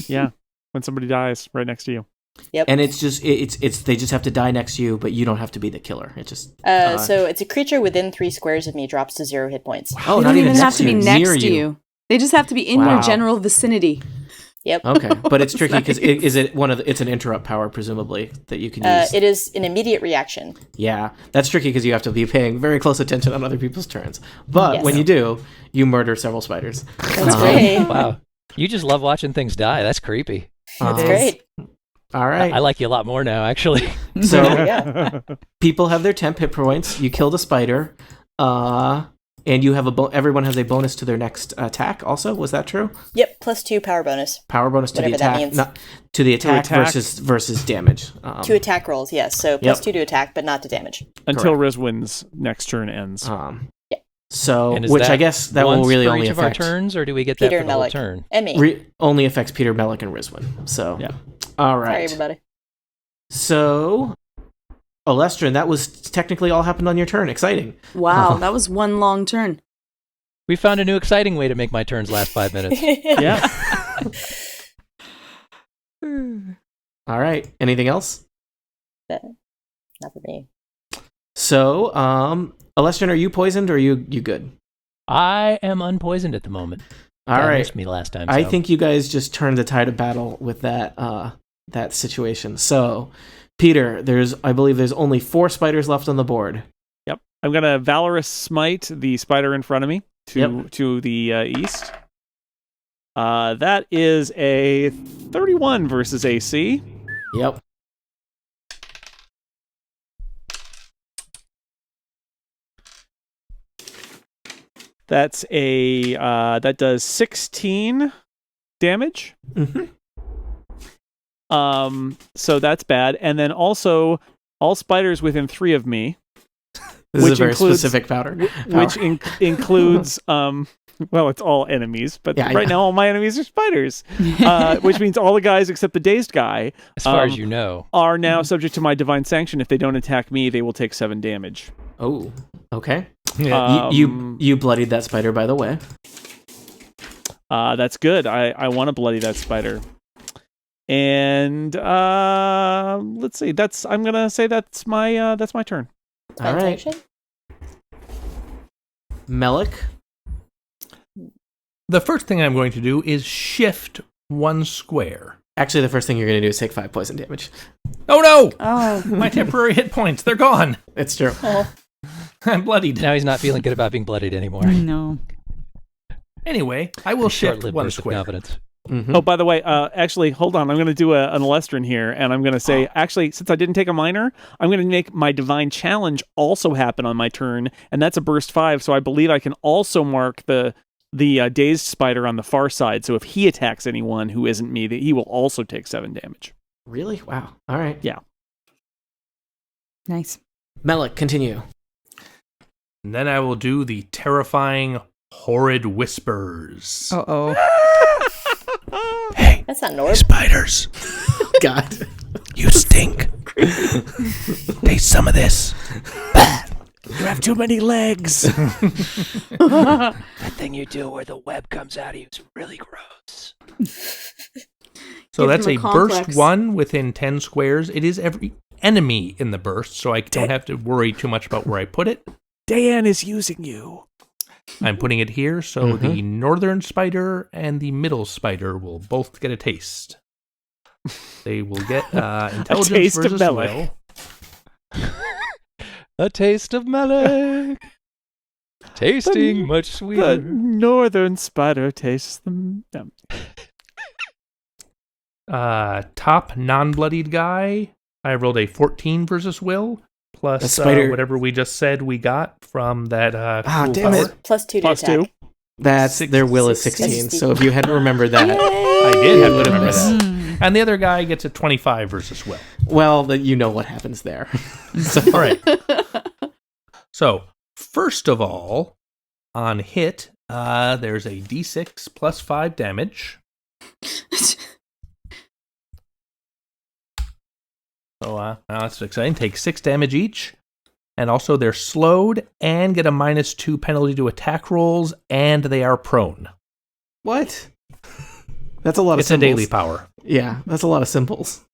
Yeah. When somebody dies right next to you. Yep. And it's just it's they just have to die next to you, but you don't have to be the killer. It just So it's a creature within 3 squares of me drops to 0 hit points. oh, They not don't even next have to be you, next near to you. They just have to be in Wow. your general vicinity. Yep. Okay, but it's tricky because is it one of the, it's an interrupt power presumably that you can use. It is an immediate reaction. Yeah, that's tricky because you have to be paying very close attention on other people's turns. But Yes. when you do, you murder several spiders. That's great. Wow. You just love watching things die. That's creepy. That's Um, great. All right. I like you a lot more now, actually. So Yeah. people have their temp hit points. You killed a spider, and you have everyone has a bonus to their next attack. Also, was that true? Yep. +2 power bonus Power bonus to the Whatever that attack, means. not to the attack, attack. versus damage. to attack rolls. Yes. So +2 to attack, but not to damage. Until Rizwin's next turn ends. Yeah. So, And is which I that guess that once will really for only each of our affect turns, or do we get Peter that for and the whole Melik. turn? And me. only affects Peter, Melik, and Rizwin. So, Yeah. All Sorry, right. everybody. So, Alestrin, that was technically all happened on your turn. Exciting. Wow, that was one long turn. We found a new exciting way to make my turns last 5 minutes. Yeah. All right. Anything else? Not for me. So, Alestrin, are you poisoned or are you good? I am unpoisoned at the moment. All That right. missed me last time. I so. think you guys just turned the tide of battle with that situation. So, Peter, I believe there's only 4 spiders left on the board. Yep. I'm going to Valorous Smite the spider in front of me Yep. to the east. That is a 31 versus AC. Yep. That's that does 16 damage. Mm-hmm. So that's bad. And then also all spiders within 3 of me, This which is a very includes- specific power. which includes well, it's all enemies, but Yeah, right now all my enemies are spiders, which means all the guys except the dazed guy, as far as you know. are now subject to my divine sanction. If they don't attack me, they will take 7 damage. Oh, okay. Yeah. You bloodied that spider, by the way. That's good. I want to bloody that spider. And let's see. I'm gonna say that's my turn. All right. Attention? Melik. The first thing I'm going to do is shift 1 square. Actually, the first thing you're going to do is take 5 poison damage. Oh no! Oh. My temporary hit points, they're gone. It's true. I'm bloodied. Now he's not feeling good about being bloodied anymore. No. Anyway, I will shift Short-lived 1 burst of square. confidence. Mm-hmm. Oh, by the way, actually, hold on. I'm going to do an Alestrin here, and I'm going to say, actually, since I didn't take a minor, I'm going to make my Divine Challenge also happen on my turn, and that's a burst 5, so I believe I can also mark the dazed spider on the far side, so if he attacks anyone who isn't me, he will also take 7 damage. Really? Wow. All right. Yeah. Nice. Melik, continue. And then I will do the terrifying, horrid whispers. Uh-oh. Hey, That's not Norb. spiders, God. you stink. Taste some of this. You have too many legs. That thing you do where the web comes out of you is really gross. So Give that's him a a complex. burst 1 within 10 squares. It is every enemy in the burst, so I don't have to worry too much about where I put it. Dan is using you. I'm putting it here, so the northern spider and the middle spider will both get a taste. They will get intelligence taste of versus Melik. will. A taste of Melik. Tasting much The sweeter. northern spider tastes them. Top non-bloodied guy, I rolled a 14 versus will, The plus spider- whatever we just said we got from that cool damn power. it. Plus 2 to Plus attack. 2. That's their will is 16. 16. So if you hadn't remembered that, I did have to would've remember missed. that. And the other guy gets a 25 versus will. well, you know what happens there. So, All right. So, first of all, on hit, there's a d6 plus 5 damage. So, now that's exciting. Take 6 damage each. And also, they're slowed and get a -2 penalty to attack rolls, and they are prone. what? That's a lot of It's a symbols. daily power. Yeah, that's a lot of symbols.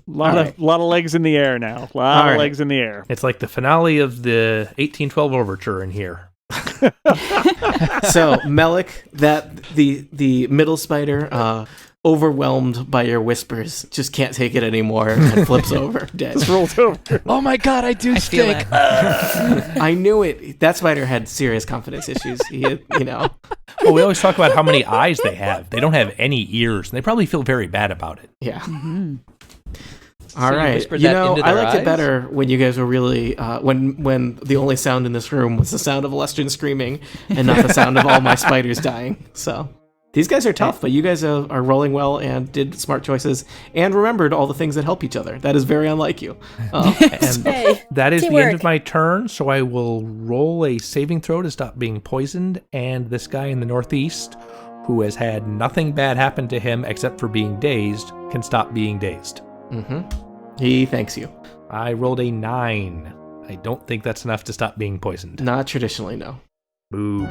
Lot of legs in the air now. Lot All of right. legs in the air. It's like the finale of the 1812 overture in here. So Melik, that the middle spider, overwhelmed by your whispers, just can't take it anymore and flips over dead. Just rolled over. Oh my god, I do I feel stink. it. I knew it. That spider had serious confidence issues. He had, Well, we always talk about how many eyes they have. They don't have any ears, and they probably feel very bad about it. yeah. Mm-hmm. All you right. whispered You that know, into I their liked it eyes? better when you guys were really when the only sound in this room was the sound of Lestrin screaming and not the sound of all my spiders dying. So these guys are tough, but you guys are rolling well and did smart choices and remembered all the things that help each other. That is very unlike you. And Hey, that is the teamwork. end of my turn, so I will roll a saving throw to stop being poisoned, and this guy in the northeast, who has had nothing bad happen to him except for being dazed, can stop being dazed. Mm-hmm. He thanks you. I rolled a 9. I don't think that's enough to stop being poisoned. Not traditionally, no. Boo.